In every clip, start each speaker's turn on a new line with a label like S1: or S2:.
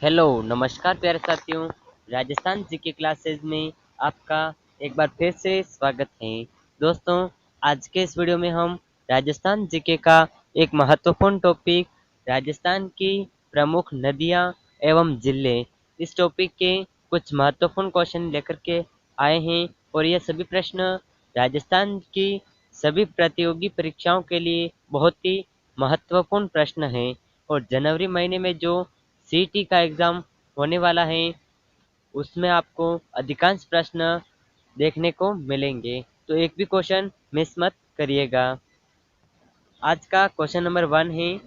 S1: Hello नमस्कार प्यारे साथियों। राजस्थान जीके क्लासेस में आपका एक बार फिर से स्वागत है। दोस्तों, आज के इस वीडियो में हम राजस्थान जीके का एक महत्वपूर्ण टॉपिक राजस्थान की प्रमुख नदियां एवं जिले, इस टॉपिक के कुछ महत्वपूर्ण क्वेश्चन लेकर के आए हैं और ये सभी प्रश्न राजस्थान की सभी प्रतियोगी परीक्षाओं के लिए बहुत ही महत्वपूर्ण प्रश्न हैं। और जनवरी महीने में जो सीटी का एग्ज़ाम होने वाला है उसमें आपको अधिकांश प्रश्न देखने को मिलेंगे, तो एक भी क्वेश्चन मिस मत करिएगा। आज का क्वेश्चन नंबर 1 है,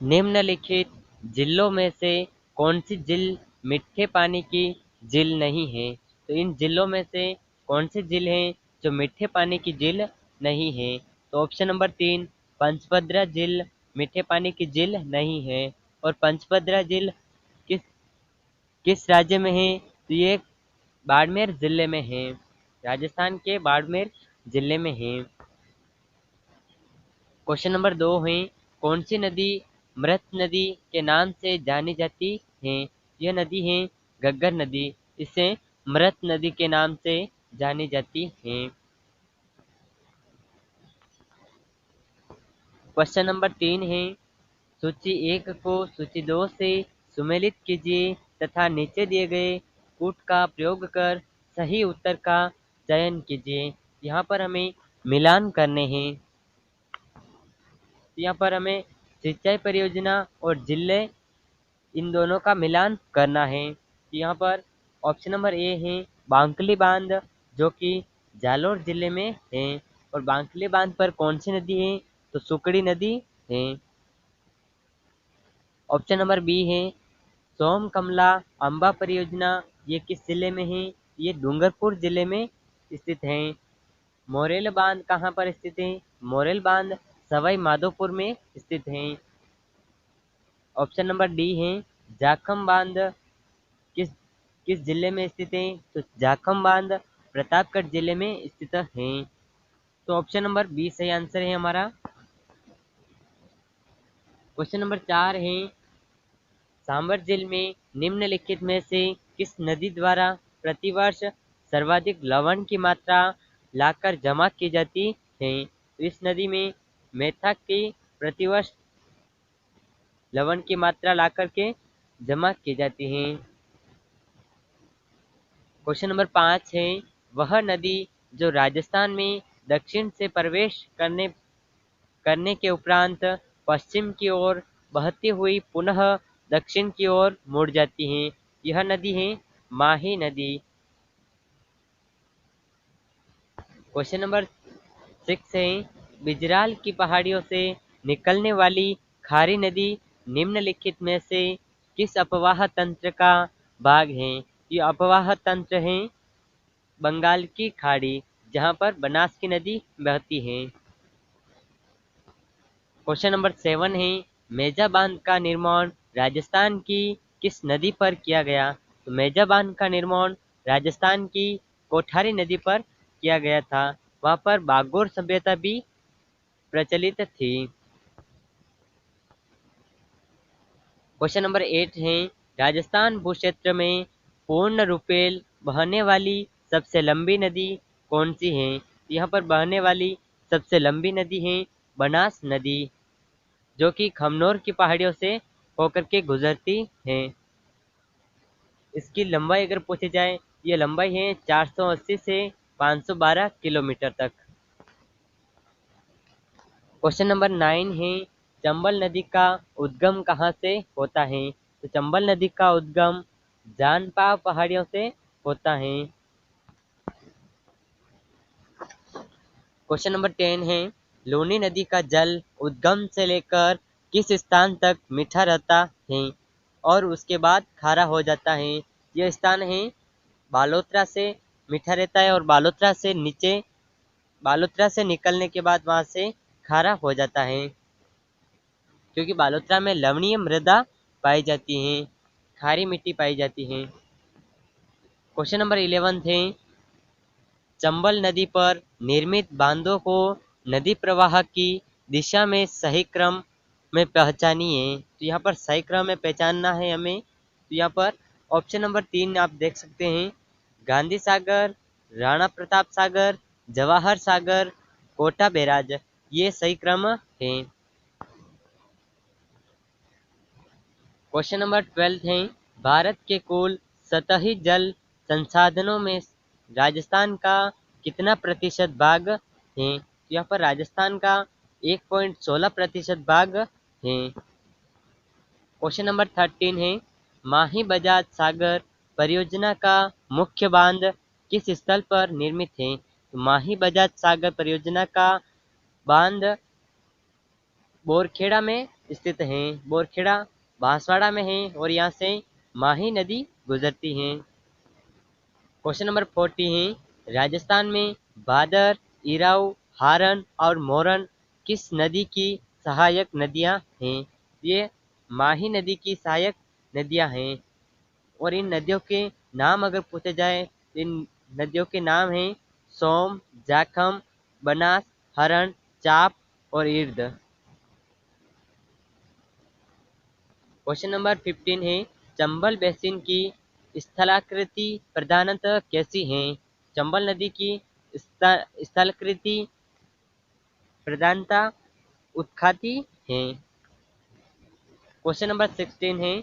S1: निम्नलिखित जिलों में से कौन सी झील मीठे पानी की झील नहीं है। तो इन जिलों में से कौन सी झील है जो मीठे पानी की झील नहीं है। तो ऑप्शन नंबर 3, पंचभद्रा झील मीठे पानी की झील नहीं है। और पंचभद्रा झील किस किस राज्य में है। तो ये बाड़मेर जिले में है, राजस्थान के बाड़मेर जिले में है। क्वेश्चन नंबर 2 है, कौन सी नदी मृत नदी के नाम से जानी जाती है। यह नदी है घग्गर नदी, इसे मृत नदी के नाम से जानी जाती है। क्वेश्चन नंबर 3 है, सूची 1 को सूची 2 से सुमेलित कीजिए तथा नीचे दिए गए कूट का प्रयोग कर सही उत्तर का चयन कीजिए। यहाँ पर हमें मिलान करने हैं। यहाँ पर हमें सिंचाई परियोजना और जिले, इन दोनों का मिलान करना है। यहाँ पर ऑप्शन नंबर ए है बांकली बांध, जो कि जालोर जिले में है। और बांकली बांध पर कौन सी नदी है, तो सुकड़ी नदी है। ऑप्शन नंबर बी है सोम कमला अम्बा परियोजना, ये किस जिले में है, ये डूंगरपुर जिले में स्थित है। मोरेल बांध कहाँ पर स्थित है, मोरेल बांध सवाई माधोपुर में स्थित है। ऑप्शन नंबर डी है जाखम बांध किस किस जिले में स्थित है, तो जाखम बांध प्रतापगढ़ जिले में स्थित है। तो ऑप्शन नंबर बी सही आंसर है हमारा। क्वेश्चन नंबर 4 है, सांबर झील में निम्नलिखित में से किस नदी द्वारा प्रतिवर्ष सर्वाधिक लवण की मात्रा लाकर जमा की जाती है। तो इस नदी में मेथा की प्रतिवर्ष लवण की मात्रा लाकर के जमा की जाती है। क्वेश्चन नंबर 5 है, वह नदी जो राजस्थान में दक्षिण से प्रवेश करने करने के उपरांत पश्चिम की ओर बहती हुई पुनः दक्षिण की ओर मुड़ जाती है, यह नदी है माही नदी। क्वेश्चन नंबर 6 है, बिजराल की पहाड़ियों से निकलने वाली खारी नदी निम्नलिखित में से किस अपवाह तंत्र का भाग है। ये अपवाह तंत्र है बंगाल की खाड़ी, जहाँ पर बनास की नदी बहती है। क्वेश्चन नंबर 7 है, मेजा बांध का निर्माण राजस्थान की किस नदी पर किया गया। तो मेजा बांध का निर्माण राजस्थान की कोठारी नदी पर किया गया था, वहाँ पर बागोर सभ्यता भी प्रचलित थी। क्वेश्चन नंबर 8 है, राजस्थान भूक्षेत्र में पूर्ण रूपेल बहने वाली सबसे लंबी नदी कौन सी है। यहाँ पर बहने वाली सबसे लंबी नदी है बनास नदी, जो कि खमनोर की पहाड़ियों से होकर के गुजरती है। इसकी लंबाई अगर पूछी जाए, ये लंबाई है 480 से 512 किलोमीटर तक। क्वेश्चन नंबर 9 है, चंबल नदी का उद्गम कहाँ से होता है। तो चंबल नदी का उद्गम जानपाव पहाड़ियों से होता है। क्वेश्चन नंबर 10 है, लूनी नदी का जल उद्गम से लेकर किस स्थान तक मीठा रहता है और उसके बाद खारा हो जाता है। यह स्थान है बालोतरा से मीठा रहता है और बालोतरा से निकलने के बाद वहां से खारा हो जाता है, क्योंकि बालोतरा में लवणीय मृदा पाई जाती है, खारी मिट्टी पाई जाती है। क्वेश्चन नंबर 11 है, चंबल नदी पर निर्मित बांधों को नदी प्रवाह की दिशा में सही क्रम में पहचानिए। तो यहाँ पर सही क्रम में पहचानना है हमें। तो यहाँ पर ऑप्शन नंबर 3 आप देख सकते हैं, गांधी सागर, राणा प्रताप सागर, जवाहर सागर, कोटा बैराज, ये सही क्रम है। क्वेश्चन नंबर 12 है, भारत के कुल सतही जल संसाधनों में राजस्थान का कितना प्रतिशत भाग है? यहाँ पर राजस्थान का 1.16% भाग है। क्वेश्चन नंबर 13 है, माही बजाज सागर परियोजना का मुख्य बांध किस स्थल पर निर्मित है? तो माही बजाज सागर परियोजना का बांध बोरखेड़ा में स्थित है। बोरखेड़ा बांसवाड़ा में है और यहाँ से माही नदी गुजरती है। क्वेश्चन नंबर 40 है, राजस्थान में भादर, इराऊ, हारन और मोरन किस नदी की सहायक नदियां हैं? ये माही नदी की सहायक नदियां हैं। और इन नदियों के नाम अगर पूछे जाए, इन नदियों के नाम हैं सोम, जाखम, बनास, हरण, चाप और इर्द। क्वेश्चन नंबर 15 है, चंबल बेसिन की स्थलाकृति प्रधानतः कैसी है? चंबल नदी की स्थलाकृति प्रधानता उत्खाती है। क्वेश्चन नंबर 16 है,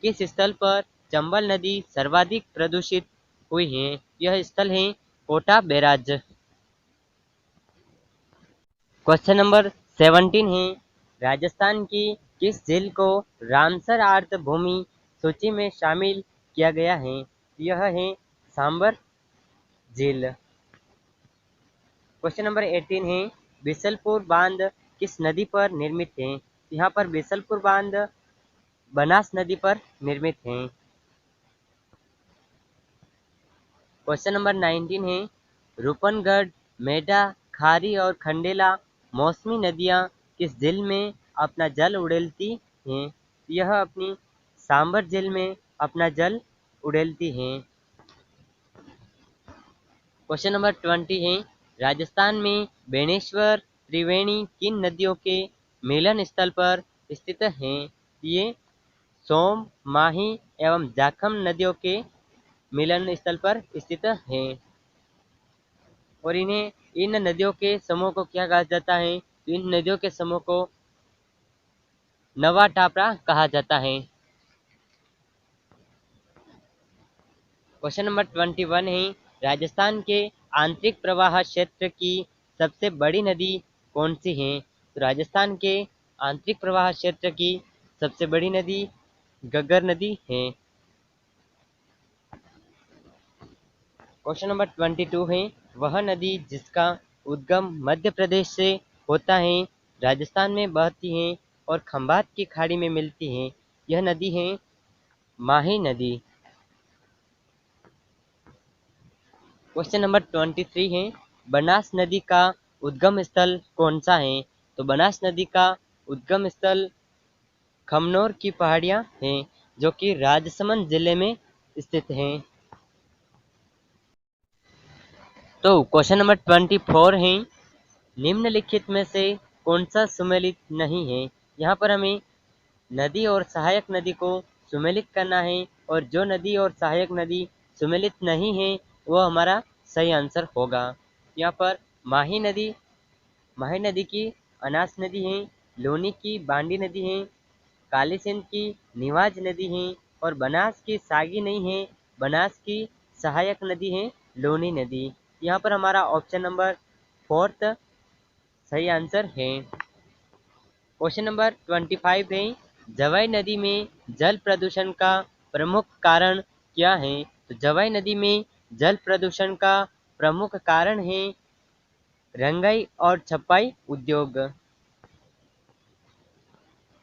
S1: किस स्थल पर चंबल नदी सर्वाधिक प्रदूषित हुई है? यह स्थल है कोटा बैराज। क्वेश्चन नंबर 17 है, राजस्थान की किस झील को रामसर आर्द्र भूमि सूची में शामिल किया गया है? यह है सांबर झील। क्वेश्चन नंबर 18 है, बिसलपुर बांध किस नदी पर निर्मित है? यहाँ पर बिसलपुर बांध बनास नदी पर निर्मित है। क्वेश्चन नंबर 19 है, रूपनगढ़, मेढा, खारी और खंडेला मौसमी नदियाँ किस झील में अपना जल उड़ेलती हैं? यह अपनी सांबर झील में अपना जल उड़ेलती हैं। क्वेश्चन नंबर 20 है, राजस्थान में बेणेश्वर, त्रिवेणी किन नदियों के मिलन स्थल पर स्थित हैं? ये सोम, माही एवं जाखम नदियों के मिलन स्थल पर स्थित हैं। और इन्हें इन नदियों के समूह को क्या कहा जाता है? तो इन नदियों के समूह को नवा टापरा कहा जाता है। क्वेश्चन नंबर 21 है, राजस्थान के आंतरिक प्रवाह क्षेत्र की सबसे बड़ी नदी कौन सी है? तो राजस्थान के आंतरिक प्रवाह क्षेत्र की सबसे बड़ी नदी घग्गर नदी है। क्वेश्चन नंबर 22 है, वह नदी जिसका उद्गम मध्य प्रदेश से होता है राजस्थान में बहती है और खंभात की खाड़ी में मिलती है, यह नदी है माही नदी। क्वेश्चन नंबर 23 है, बनास नदी का उद्गम स्थल कौन सा है? तो बनास नदी का उद्गम स्थल खमनोर की पहाड़ियां हैं जो कि राजसमंद जिले में स्थित हैं। तो क्वेश्चन नंबर 24 है, निम्नलिखित में से कौन सा सुमेलित नहीं है? यहाँ पर हमें नदी और सहायक नदी को सुमेलित करना है और जो नदी और सहायक नदी सुमेलित नहीं है वो हमारा सही आंसर होगा। यहाँ पर माही नदी की अनास नदी है, लोनी की बांडी नदी है, काली सिंध की निवाज नदी है और बनास की सागी नहीं है, बनास की सहायक नदी है लोनी नदी। यहाँ पर हमारा ऑप्शन नंबर 4 सही आंसर है। क्वेश्चन नंबर 25 है, जवाई नदी में जल प्रदूषण का प्रमुख कारण क्या है? तो जवाई नदी में जल प्रदूषण का प्रमुख कारण है रंगाई और छपाई उद्योग।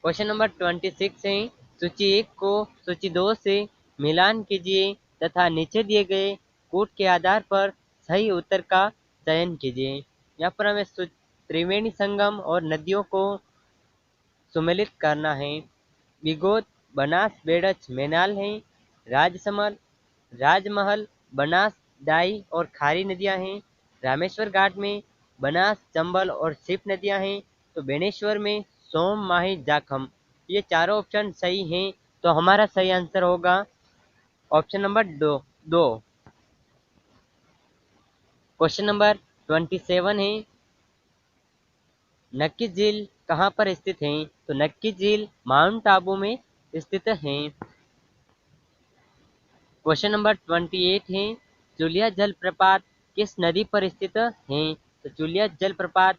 S1: क्वेश्चन नंबर 26 है, सूची 1 को सूची 2 से मिलान कीजिए तथा नीचे दिए गए कूट के आधार पर सही उत्तर का चयन कीजिए। यहाँ पर हमें त्रिवेणी संगम और नदियों को सुमेलित करना है। बिगोद, बनास, बेड़च, मैनाल हैं। राजसमल, राजमहल, बनास, दाई और खारी नदियां हैं। रामेश्वर घाट में बनास, चंबल और सिप नदियां हैं। तो बेणेश्वर में सोम, माही, जाखम। ये चारों ऑप्शन सही हैं, तो हमारा सही आंसर होगा ऑप्शन नंबर दो। क्वेश्चन नंबर 27 है, नक्की झील कहाँ पर स्थित है? तो नक्की झील माउंट आबू में स्थित है। क्वेश्चन नंबर 28 है, चुलिया जलप्रपात किस नदी पर स्थित है? तो चुलिया जलप्रपात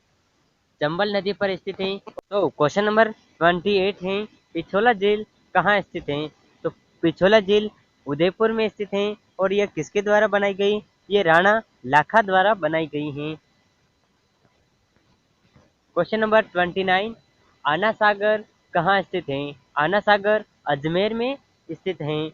S1: चंबल नदी पर स्थित है। तो क्वेश्चन नंबर 28 है, पिछोला झील कहाँ स्थित है? तो पिछोला झील उदयपुर में स्थित है और यह किसके द्वारा बनाई गई? ये राणा लाखा द्वारा बनाई गई है। क्वेश्चन नंबर 29, आना सागर कहाँ स्थित है? आना सागर अजमेर में स्थित है।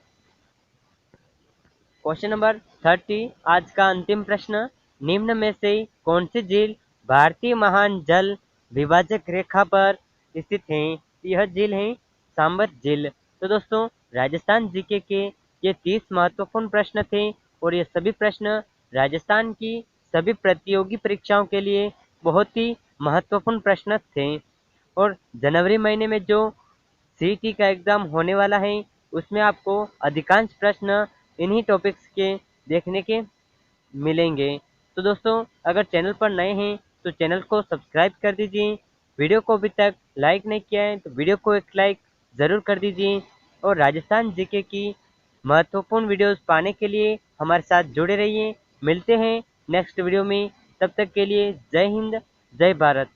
S1: क्वेश्चन नंबर 30, आज का अंतिम प्रश्न, निम्न में से कौन सी झील भारतीय महान जल विभाजक रेखा पर स्थित है? यह झील है सांबर झील। तो दोस्तों, राजस्थान जीके के ये 30 महत्वपूर्ण प्रश्न थे और ये सभी प्रश्न राजस्थान की सभी प्रतियोगी परीक्षाओं के लिए बहुत ही महत्वपूर्ण प्रश्न थे। और जनवरी महीने में जो सीईटी का एग्जाम होने वाला है, उसमें आपको अधिकांश प्रश्न इन्हीं टॉपिक्स के देखने के मिलेंगे। तो दोस्तों, अगर चैनल पर नए हैं तो चैनल को सब्सक्राइब कर दीजिए। वीडियो को अभी तक लाइक नहीं किया है तो वीडियो को एक लाइक ज़रूर कर दीजिए। और राजस्थान जीके की महत्वपूर्ण वीडियोस पाने के लिए हमारे साथ जुड़े रहिए। मिलते हैं नेक्स्ट वीडियो में, तब तक के लिए जय हिंद, जय भारत।